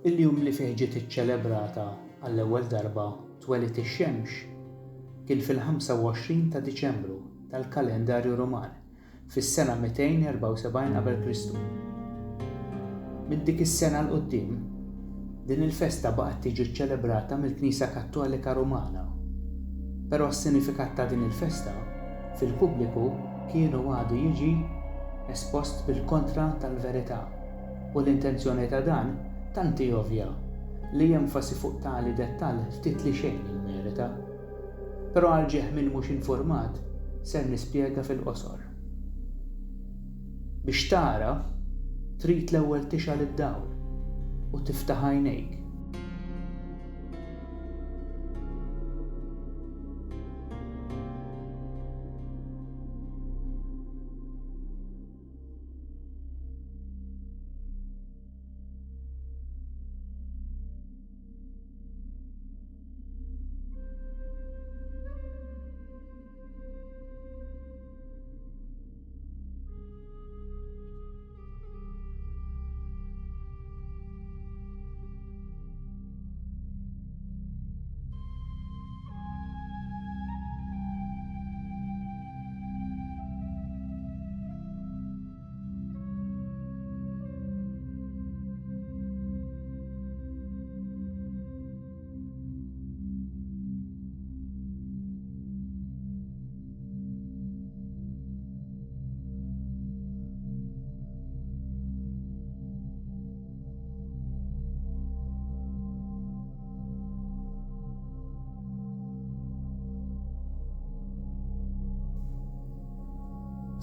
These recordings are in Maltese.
Il-jum li fih ġiet iċċelebrata għall-ewwel darba twelet ix-xemx kien fil-25 ta' Diċembru tal-kalendarju Ruman fis-sena 274 qabel Kristu. Minn dik is-sena l quddiem din il-festa baqgħet tiġi ċċelebrata mill-Knisja Kattolika Rumana. Però s-sinifikat ta' din il-festa fil-pubbliku kienu għadu jiġi espost bil-kontra tal-verità u l-intenzjoni ta' dan tanti ovvja li jenfasi fuq tali dettall ftit li xejn il-merita. Però għal ġieħ min mhux infurmat ser nispjega fil-qosor. Biex tara trid l-ewwel tixgħal id-dawl u tiftaħ għajnejk.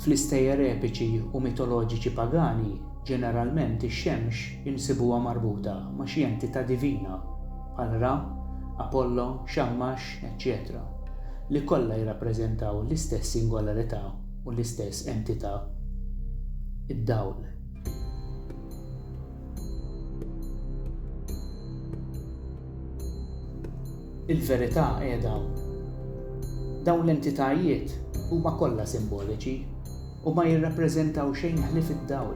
Fl-istejjer epiċi u mitoloġiċi pagani, ġeneralment ix-xemx jinsibuha marbuta ma' xi entità divina bħal Ra, Apollo, Xammax, eċċetera, li kollha jirrappreżentaw l-istess singolarità u l-istess entità, id-dawl. Il-verità qiegħda hawn. Dawn l-entitajiet huma kollha simboliċi u ma jirrappreżentaw xejn ħlief id-dawl.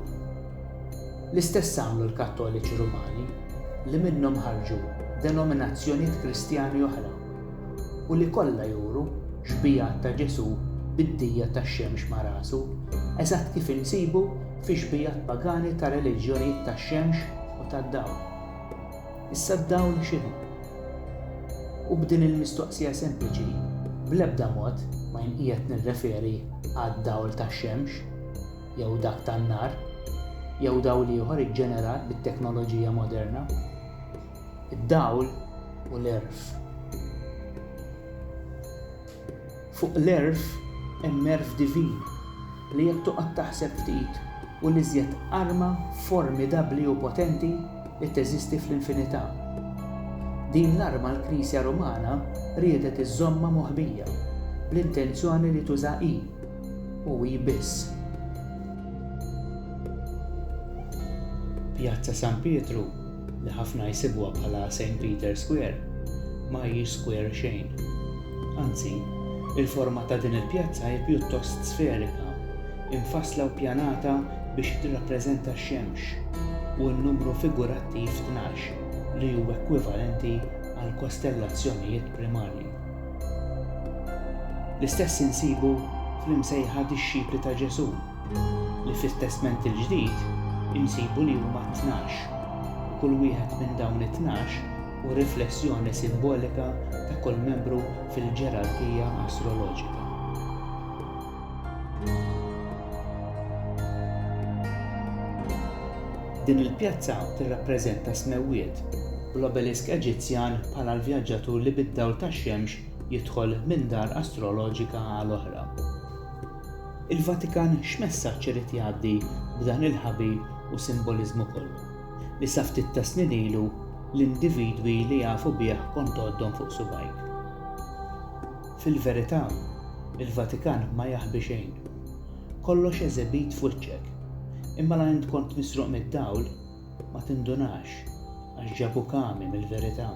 L-istess għamlu l-Kattoliċi Rumani li minnhom ħarġu denominazzjonijiet Kristjani oħra u li kollha juru xbijat ta' Ġesu bid-dija tax-xemx ma' rasu, eżatt kif insibu fi xbijat pagani ta' reliġjonijiet tax-xemx u tad-dawl. Issa d-dawl x'inhu? U b'din il-mistoqsija sempliċi bl-ebda mod ma jinqiegħed nirreferi għad-dawl tax-xemx, jew dak tan-nar, jew dawl ieħor iġġenerat bit-teknoloġija moderna. Id-dawl u l-erf. Fuq l-erf hemm erf divin li jekk toqgħod taħseb ftit u l-iżjed arma formidabbli u potenti li teżisti fl-infinità. Din l-arma l-Knisja Rumana riedet iżżommha moħbija bl-intenzjoni li tuża hi u hi biss. Pjazza San Pietru li ħafna jsibuha bħala St. Peter Square ma hijiex square xejn. Anzi, il-forma ta' din il-pjazza hi pjuttost sferika, infassla u ppjanata biex tirrappreżenta x-xemx u n-numru figurattiv 12 li huwa ekwivalenti għal kostellazzjonijiet primarji. L-istess insibu fl-imsejħa dix-xipri ta' Ġesu li fit-Testament il-Ġdid insibu li huma 12. Kull wieħed minn dawn it-12 hu riflessjoni simbolika ta' kull membru fil-ġerarkija astroloġika. Din il-pjazza tirrappreżenta smewwiet u l-obelisk Eġizzjan bħala l-vjaġġatur li bid-dawl tax-xemx jidħol minn dar astroloġika għal oħra. Il-Vatikan x'messaġġ irid jgħaddi b'dan il-ħabib u simboliżmu kollu li sa ftit ta' snin ilu l-individwi li jafu bih kont għoddhom fuq subgħik. Fil-verità, il-Vatikan ma jaħbi xejn. Kollox eżebit f'wiċċek, imma la int kont misruq mid-dawl ma tindunax għax ġabu kami mill-verità.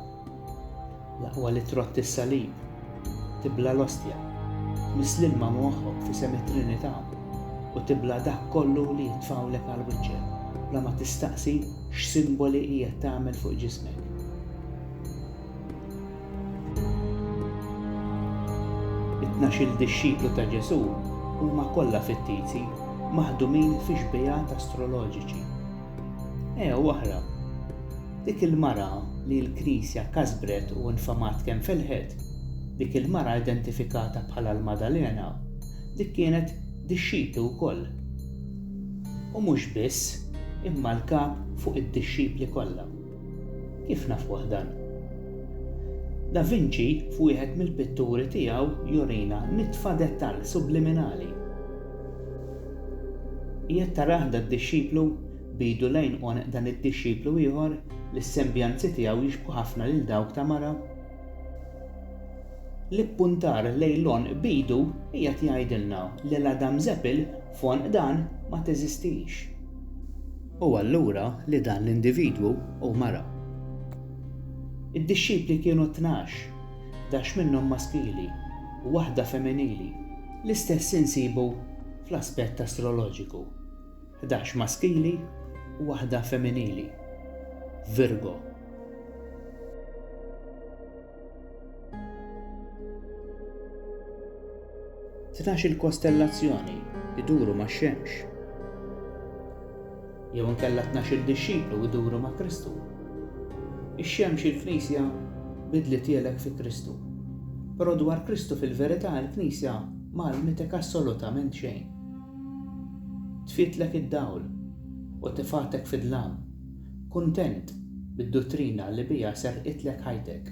L-aqwa li trott is-salib, tibla l-ostja, mislimma moħħok fi semi Trinità u tibla dak kollu li jitfawlek għal wiċċek. bla ma tistaqsi x'simboli qiegħed tagħmel fuq ġismek. It-tnax-il dixxiplu ta' Ġesu huma kollha fittizi maħdumin fi xbejat astroloġiċi. Oħra, dik il-mara li l-Knisja kasbret u infamat kemm felħet, dik il-mara identifikata bħala l-Madalena, dik kienet dixxiplu wkoll. U mhux biss, imma l-kap fuq id-dixxipli kollha. Kif nafwah dan? Da Vinci f'wieħed mill-pitturi tiegħu jurina nitfa' dettall subliminali. Qiegħed tarah d-dixxiplu bidu lejn dan id-dixxiplu ieħor li s-sembjanzi tiegħu jixbħu ħafna lil dawk ta' mara. L-ippuntar lejn bidu qiegħed jgħidilna li l-Adam Zeppel f'onq dan ma teżistix. U allura li dan l-individwu u mara. Id-dixxipli kienu 12, 11 minnhom maskili u waħda femminili. L-istess insibu fl-aspett astroloġiku. 11 maskili u waħda femminili. Virgo. Tnax il-kostellazzjoni iduru max-Xemx. Jew inkella 12 dixxiplu iduru ma' Kristu. Ix-Xemx il-Knisja bidlet jelek fi Kristu. Però dwar Kristu fil-verità il-Knisja ma għalmitek assolutament xejn. Tfietlek id-dawl u tifatek fid-dlam, kuntent bid-dottrina li bija serqitlek ħajtek.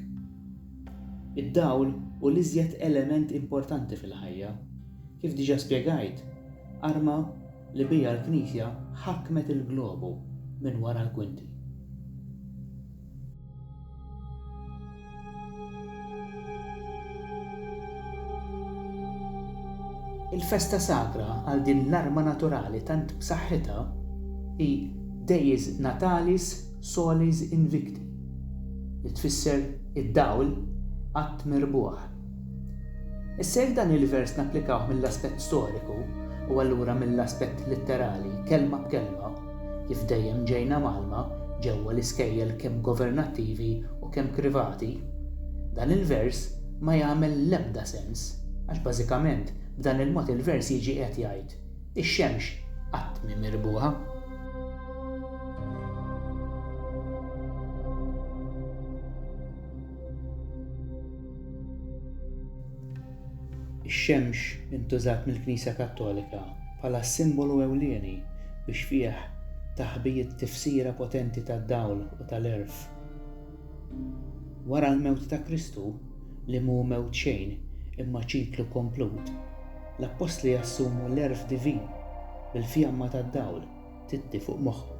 Id-dawl u l-iżjed element importanti fil-ħajja, kif diġà spjegajt, arma li bija l-Knisja ħakmet il-globu minn wara l-kwinti. Il-festa sakra għal din l-arma naturali tant b'saħħitha hi Dies Natalis Solis Invicti li tfisser id-dawl qatt mirbuħ. Issa jekk dan il-vers napplikawh mill-aspett storiku u allura mill-aspett litterali kelma b'kelma kif dejjem ġejna malma ġewwa l-iskejjel kemm governattivi u kemm privati, dan il-vers ma jagħmel l-ebda sens għax bażikament b'dan il-mod il-vers jiġi qed jgħid ix-xemx qatt mi mirbuħa. Ix-xemx intużat mill-Knisja Kattolika bħala simbolu ewlieni biex fih taħbit tifsira potenti tad-dawl u tal-erf. Wara l-mewt ta' Kristu li mhu mewt xejn imma ċiklu komplut, l-apostli jassumu l-erf divin bil-fjamma tad-dawl titti fuq moħħhom.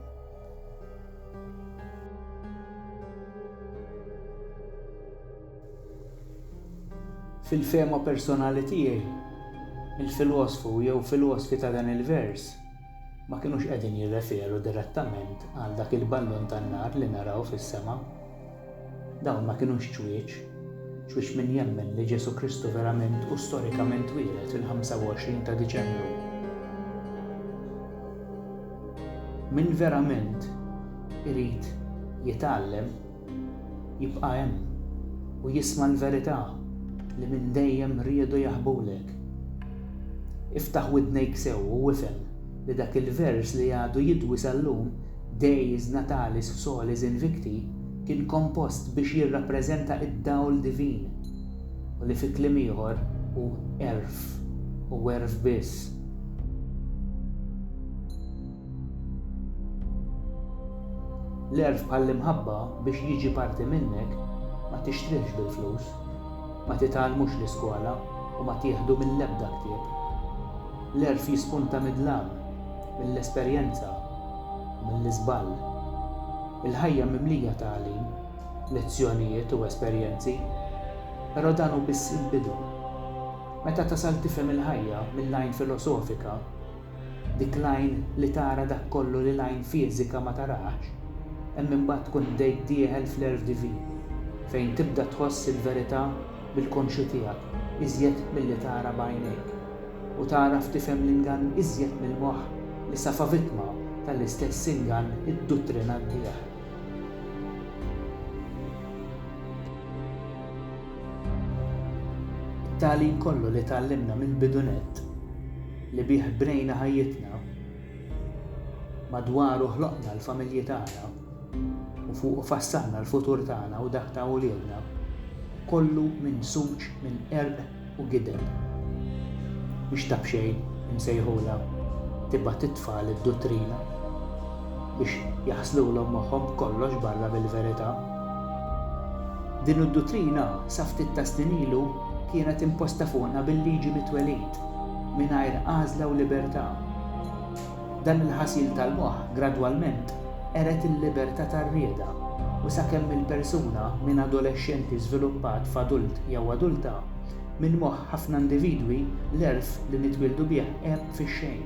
Fil-fema personali tiegħi, il-filosfu jew filosfi ta' dan il-vers ma kinux qegħdin jirreferu direttament għal dak il-ballun tan-nar li naraw fis-sema. Dawn ma kinux ċwieċ min jemmen li Ġesu Kristu verament u storikament wieled fil-25 ta' Diċembru. Min verament irid jitgħallem jibqa' hemm u jisma' l-verità li minn dejjem riedu jaħbulek. Iftaħ widnejk sew u ifhem li dak il-vers li għadu jidwi sal-lum Dies Natalis Solis Invicti kien kompost biex jirrappreżenta id-dawl divin u li fi kliem ieħor hu erf u erf biss. L-erf bħall-imħabba biex jiġi parti minnek ma tixtrihx bil-flus, ma titgħallmux l-iskola u ma tieħdu mill-ebda ktieb. L-erf jispunta mid-dlam, mill-esperjenza, mill-iżball. Il-ħajja mimlija tagħlim, lezzjonijiet u esperjenzi, però dan hu biss il-bidu. Meta tasal tifhem il-ħajja mill-lajn filosofika, dik lajn li tara dak kollu li lajn fiżika ma tarax, hemm imbagħad tkun dejt dieħel fl-erf divin, fejn tibda tħoss il-verità bil-konxu tiegħek iżjed milli tara b'għajnejk u taraf tifhem l-ingann iżjed mill-moħħ li safa vittma tal-istess ingann id-dottrina d-dieħ. It-tagħlim kollu li tgħallimna mill-bidunet li bih bnejna ħajjitna madwaru ħloqna l-familji tagħna u fuq fassalna l-futur tagħna u dak ta' wliedna kollu minsuġ minn erq u gideb. Mhix ta' bxejn imsejħula tibgħat titfal id-dottrina biex jaħslulhom moħħhom kollox barra bil-verità. Din id-dottrina sa ftit ta' snin ilu kienet imposta fuqna bil-liġi mit-twelid mingħajr għażla u libertà. Dan il-ħasil tal-moħħ gradwalment eret il-libertà tar-rieda u sakemm il-persuna minn adolexxenti żviluppat f'adult jew adulta minn moħħ ħafna individwi l-erf li nitwildu bih qiegħed fix-xejn.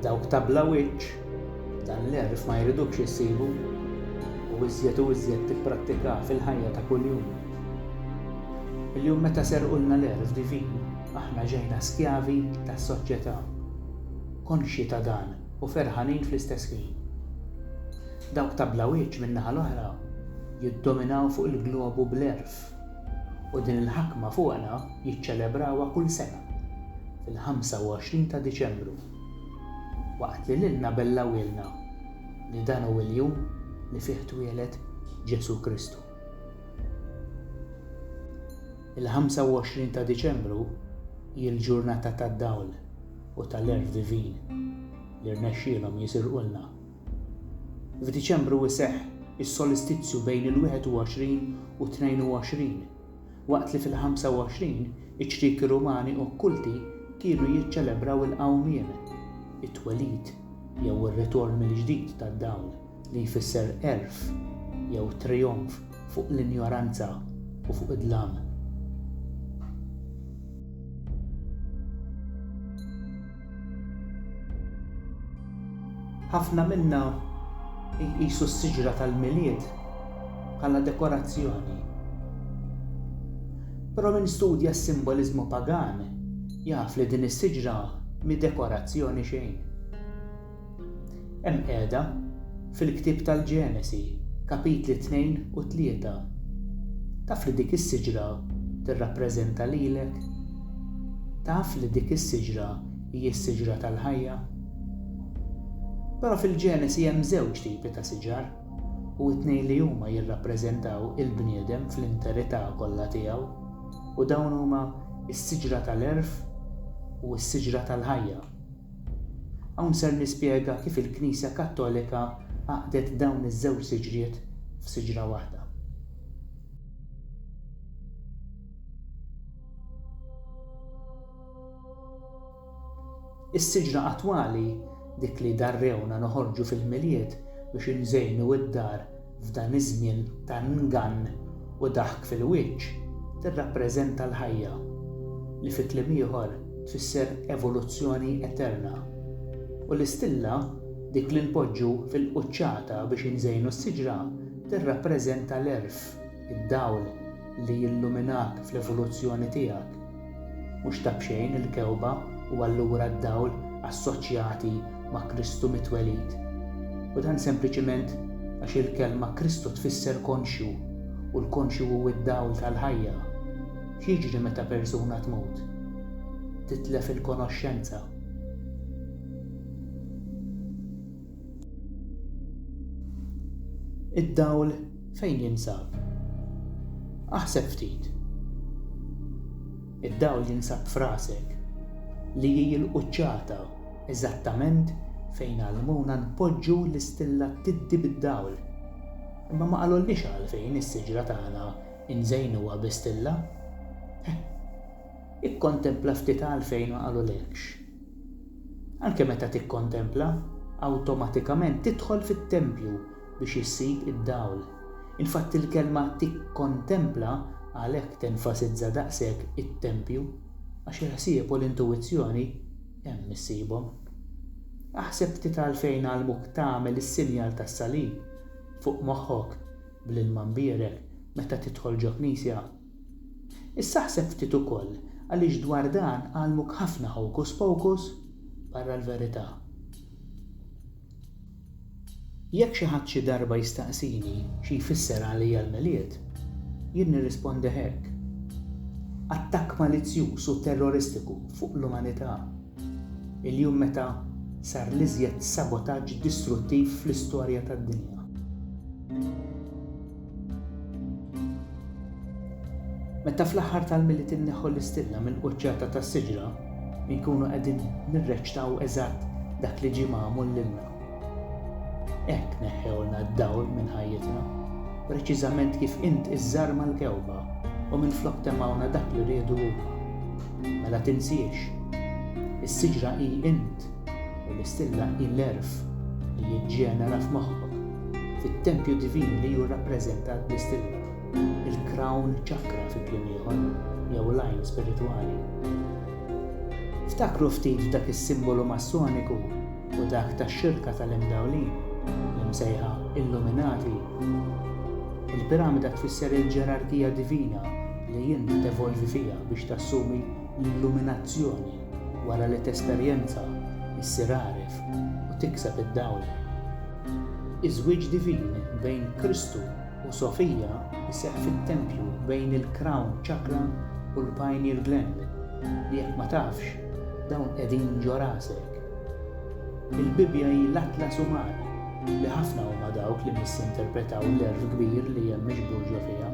Dawk ta' bla wiċċ dan l-erf ma jridux issibu u iżjed tipprattika fil-ħajja ta' kuljum. Illum meta serqulna l-erf divin, aħna ġejna skjavi tas-soċjetà, konxji ta' dan u ferħanin fl-istess ħin. Dawk ta' bla wiċċ min-naħa l-oħra jiddominaw fuq il-globu bl-erf u din il-ħakma fuqna jiċċelebrawha kull sena fil-25 ta' Diċembru. Waqt li lilna bellawilna li dan hu l-jum li fih twieled Ġesu Kristu. Il-25 ta' Diċembru hi l-ġurnata tad-dawl u tal-erf divin li rnexxielhom jisirqulna. F'Diċembru iseħħ is-solistizzju bejn il-21 u 22 waqt li fil-25 iċ-ċriki Rumani okkulti kienu jiċċelebraw il-qawmien, it-twelid jew ir-ritorn mill-ġdid tad-dawl li jfisser erf jew trionf fuq l-injoranza u fuq id-dlam. Ħafna minna jqisu s-siġra tal-milied bħala dekorazzjoni. Però min studja s-simboliżmu pagan jaf li din is-siġra mi dekorazzjoni xejn. Hemm qiegħda fil-ktieb tal-Ġenesi, kapitli 2 u 3. Taf li dik is-siġra tirrappreżenta lilek? Taf li dik is-siġra hija s-siġra tal-ħajja? Però fil-Ġenesi hemm żewġ tipi ta' siġar u t-tnejn li huma jirrappreżentaw il-bniedem fl-interità kollha tiegħu u dawn huma s-siġra tal-erf u s-siġra tal-ħajja. Hawn ser nispjega kif il-Knisja Kattolika għaqdet dawn iż-żewġ siġriet f'siġra waħda. Is-siġra attwali dik li darrewna noħorġu fil-milied biex inżejnu id-dar f'dan iż-żmien ta' ngann u daħk fil-wiċċ tirrappreżenta l-ħajja li fi kliem ieħor tfisser evoluzzjoni eterna. U l-istilla dik li npoġġu fil-quċċata biex inżejnu s-siġra tirrappreżenta l-erf, id-dawl li jilluminak fl-evoluzzjoni tiegħek. Mhux ta' bxejn il-kewba u allura d-dawl assoċjati ma' Kristu mitwelid. U dan sempliċiment għax il-kelma Kristu tfisser konxju u l-konxju huwa d-dawl tal-ħajja. X'jiġri meta persuna tmut? Titlef il-konoxxenza. Id-dawl fejn jinsab? Aħseb ftit. Id-dawl jinsab f'rasek li hi l-quċċata eżattament fejn għalmuna npoġġu l-istilla tiddi bid-dawl. Imma ma qalulniex għalfejn is-siġra tagħna inżejnuha b'istilla. Ikkontempla ftit għalfejn ma qalulekx. Anke meta tikkontempla, awtomatikament tidħol fit-tempju biex issib id-dawl. Infatti il-kelma tikkontempla għalhekk tenfasizza daqshekk it-tempju għax il-ħsieb u l-intuwizzjoni hemm issibhom. Aħseb ftit għalfejn għalmuk tagħmel is-sinjal tas-salib fuq moħħok bl-ilma mbierek meta tidħol ġo knisja. Issa ħseb ftit ukoll għaliex dwar dan għalmuk ħafna hocus pocus barra l-verità. Jekk xi ħadd xi darba jistaqsini xi jfisser għalija l-milied, jien nirrispondi hekk. Attakk malizzjuż u terroristiku fuq l-umanità. Il-jum meta sar l-iżjed sabotaġġ distruttiv fl-istorja tad-dinja. Meta fl-aħħar tal-miliet inneħħu l-istilla mill-quċċata tas-siġra, nkunu qegħdin nirreċtaw eżatt dak li ġie magħmul lilna. Hekk neħħewlna d-dawl minn ħajjitna, preċiżament kif int iż-żarma l-kewba u minflok temawna dak li riedu huma. Mela tinsiex, is-siġra hi int u l-istilla hi l-erf li jiġġenera f'moħħok fit-tempju divin li hu rrappreżentat bl-istilla, il-crown chakra fi kliem ieħor jew lajn spiritwali. Ftakru ftit dak is-simbolu massoniku u dak tax-xirka tal-imdawlin li msejħa Illuminati. Il-piramida tfisser il-ġerarkija divina li jien tevolvi fiha biex tassumi l-illuminazzjoni wara li tesperjenza issir għarif u tikseb id-dawl. Iż-żwieġ divin bejn Kristu u Sofija iseħħ fit-tempju bejn il-crown chakra u l-pineal gland li jekk ma tafx dawn qegħdin ġo rasek. Il-Bibja hi l-atlas umani li ħafna huma dawk li missinterpretaw l-erf kbir li hemm miġbur ġo fiha.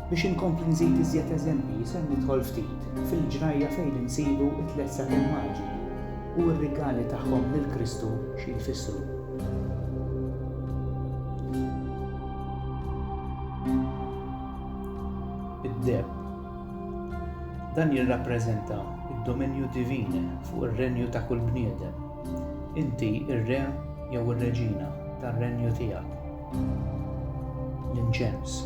Biex inkompli nżid iżjed eżempji se nidħol ftit fil-ġrajja fejn insibu t-tliet sakemm maġi u r-rigali tagħhom lil Kristu xi jfissru. Id-debb. Dan jirrappreżenta id-dominju divin fuq ir-renju ta' kull bniedem. Inti ir-re jew ir-reġina tar-renju tiegħek. L-inċens.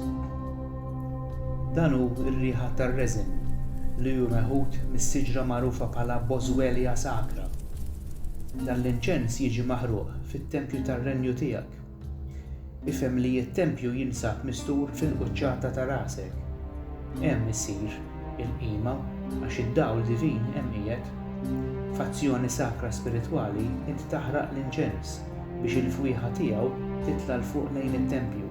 Dan hu r-riħa tar-reżin li hu meħud mis-siġra magħrufa bħala Boswellia Sacra. Dan l-inċens jiġi maħruq fit-tempju tar-renju tiegħek. Ifhem li t-tempju jinsab mistur fil-quċċata ta' rasek. Hemm isir il-qima għax id-dawl divin hemm qiegħed. F'azzjoni sakra spiritwali int taħraq l-inċens biex il-fwieħa tiegħu titla' l fuq lejn it-tempju.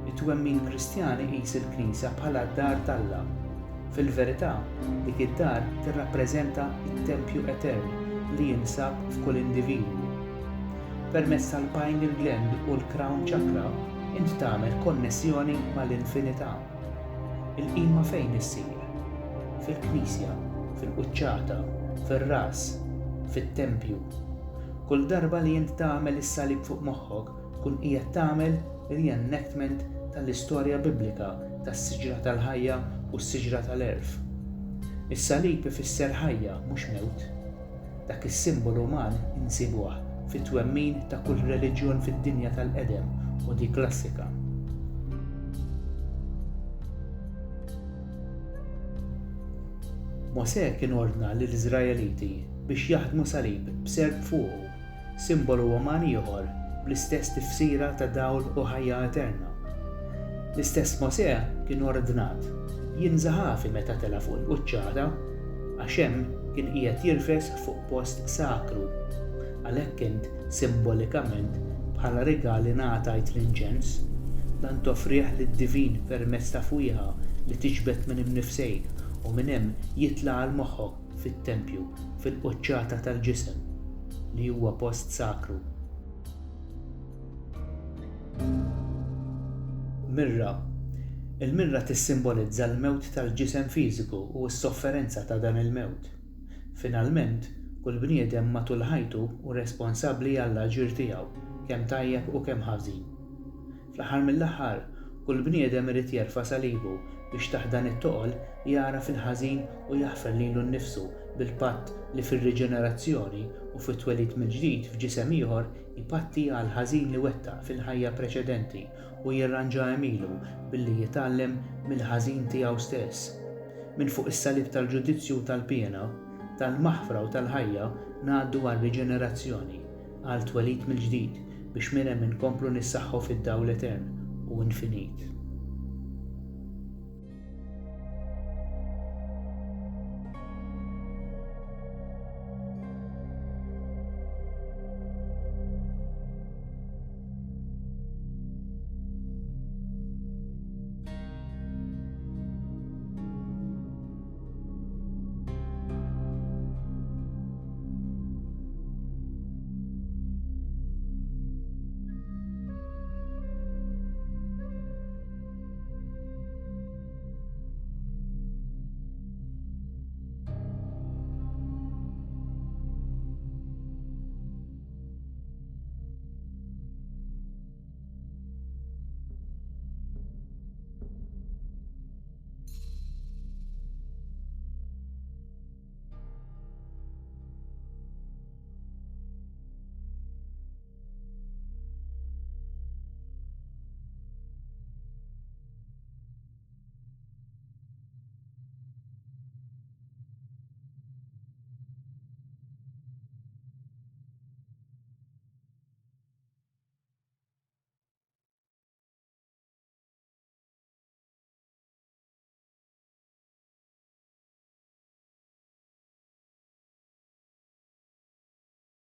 It-twemmin Kristjani qis il-Knisja bħala d-dar tal-Alla. Fil-verità, dik id-dar tirrappreżenta t-tempju etern li jinsab f'kull individwu. Permezz tal-pineal gland u l-crown chakra int tagħmel konnessjoni mal-infinità. Il-qima fejn issir? Fil-Knisja, fil-quċċata, fir-ras, fit-tempju. Kull darba li int tagħmel is-salib fuq moħħok tkun qiegħed tagħmel reenactment tal-istorja Biblika tas-siġra tal-ħajja u s-siġra tal-erf. Is-salib ifisser ħajja mhux mewt. Dak is-simbolu uman insibuh fit-twemmin ta' kull reliġjon fid-dinja tal-qedem u dik klassika. Mosè kien ordna lill-Iżraeliti biex jaħdmu salib b'serb fuqu, simbolu uman ieħor bl-istess tifsira ta' dawl u ħajja eterna. L-istess Mosè kien ordnat jinżaħafi meta tela fuq il-quċċata għax hemm kien qiegħed jirfes fuq post sakru. Għalhekk int simbolikament bħala rigali ngħatajt l-inċens dan toffrih lid-divin permezz ta' fwieħa li tiġbed minn imnifsejk u minn hemm jitla' għal moħħok fit-tempju fil-quċċata tal-ġisem li huwa post sakru. Mirra. Il-mirra tissimbolizza l-mewt tal-ġisem fiżiku u s-sofferenza ta' dan il-mewt. Finalment, kull bniedem matul ħajtu hu responsabbli għall-aġir tiegħu, kemm tajjeb u kemm ħażin. Fl-aħħar mill-aħħar, kull bniedem irid jerfa' salibu biex taħt dan it-toqol jara fil-ħażin u jaħfer lilu nnifsu bil-patt li fir-riġenerazzjoni u fit-twelid mill-ġdid f'ġisem ieħor ipatti għal ħażin li wettaq fil-ħajja preċedenti u jirranġa emilu billi jitgħallem mill-ħażin tiegħu stess. Minn fuq is-salib tal-ġudizzju tal-pjena, tal-maħfra u tal-ħajja ngħaddu għar-riġenerazzjoni, għal twelid mill-ġdid biex minn hemm inkomplu nissaħħu fid-dawl etern u infinit.